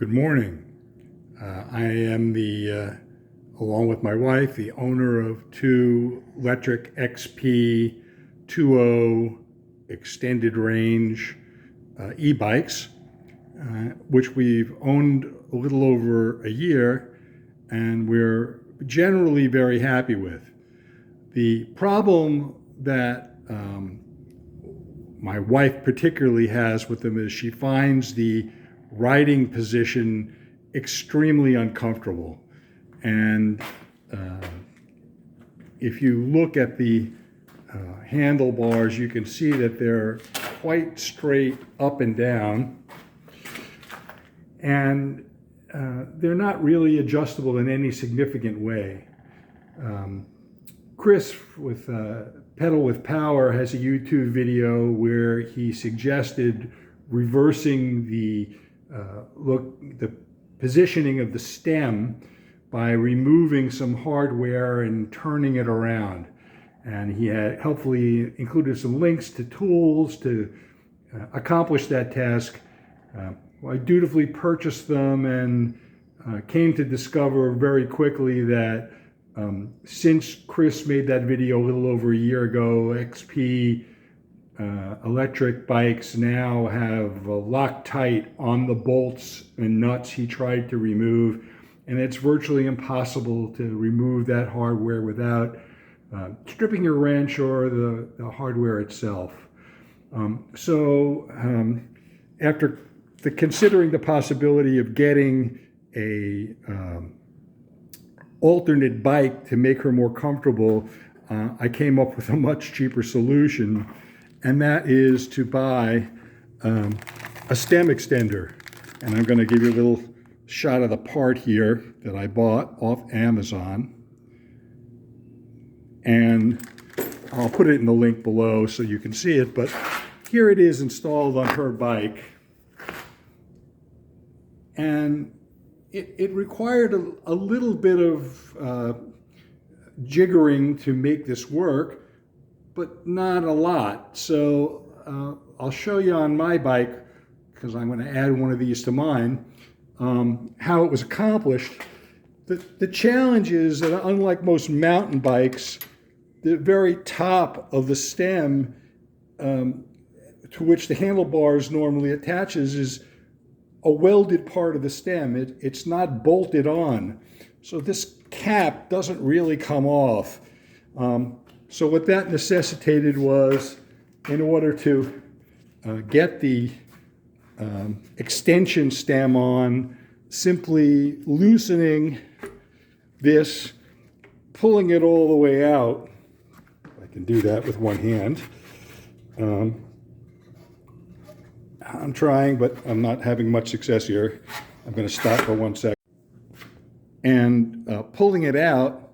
Good morning. I am along with my wife, the owner of two Lectric XP 2.0 extended range e-bikes, which we've owned a little over a year, and we're generally very happy with. The problem that my wife particularly has with them is she finds the riding position extremely uncomfortable. And if you look at the handlebars, you can see that they're quite straight up and down. And they're not really adjustable in any significant way. Chris with Pedal with Power has a YouTube video where he suggested reversing the positioning of the stem by removing some hardware and turning it around. And he had helpfully included some links to tools to accomplish that task. I dutifully purchased them and came to discover very quickly that since Chris made that video a little over a year ago, XP electric bikes now have Loctite on the bolts and nuts he tried to remove, and it's virtually impossible to remove that hardware without stripping your wrench or the hardware itself. After considering the possibility of getting a alternate bike to make her more comfortable, I came up with a much cheaper solution, and that is to buy a stem extender. And I'm going to give you a little shot of the part here that I bought off Amazon. And I'll put it in the link below so you can see it, but here it is installed on her bike. And it required a little bit of jiggering to make this work, but not a lot. So I'll show you on my bike, because I'm going to add one of these to mine, how it was accomplished. The challenge is that unlike most mountain bikes, the very top of the stem to which the handlebars normally attaches is a welded part of the stem. It's not bolted on. So this cap doesn't really come off. So what that necessitated was, in order to get the extension stem on, simply loosening this, pulling it all the way out. I can do that with one hand. I'm trying, but I'm not having much success here. I'm going to stop for 1 second. And pulling it out,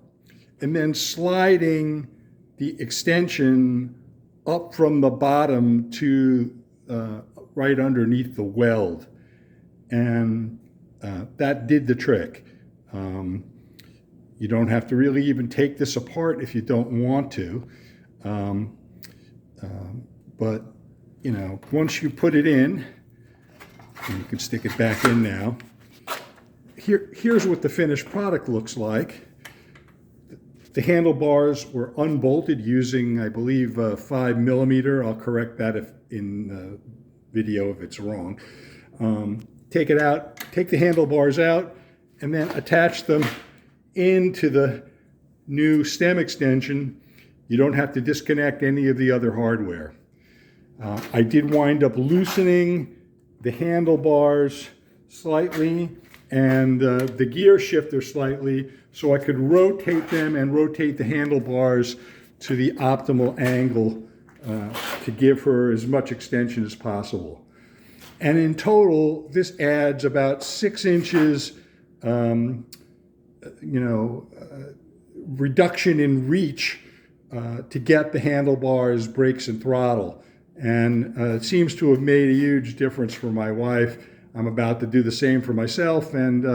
and then sliding the extension up from the bottom to right underneath the weld. And that did the trick. You don't have to really even take this apart if you don't want to. But, you know, once you put it in, and you can stick it back in now, here's what the finished product looks like. The handlebars were unbolted using, I believe, 5mm. I'll correct that if in the video if it's wrong. Take it out, take the handlebars out, and then attach them into the new stem extension. You don't have to disconnect any of the other hardware. I did wind up loosening the handlebars slightly and the gear shifter slightly, so I could rotate them and rotate the handlebars to the optimal angle to give her as much extension as possible. And in total, this adds about 6 inches, reduction in reach to get the handlebars, brakes, and throttle. And it seems to have made a huge difference for my wife. I'm about to do the same for myself, and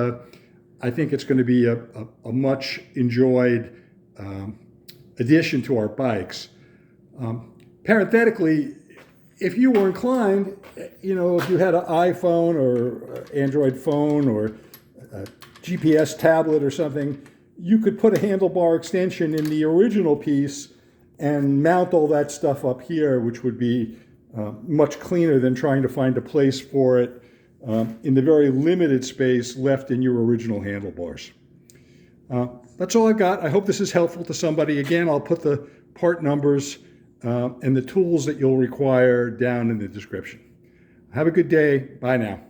I think it's going to be a much enjoyed addition to our bikes. Parenthetically, if you were inclined, you know, if you had an iPhone or Android phone or a GPS tablet or something, you could put a handlebar extension in the original piece and mount all that stuff up here, which would be much cleaner than trying to find a place for it in the very limited space left in your original handlebars. That's all I've got. I hope this is helpful to somebody. Again, I'll put the part numbers and the tools that you'll require down in the description. Have a good day. Bye now.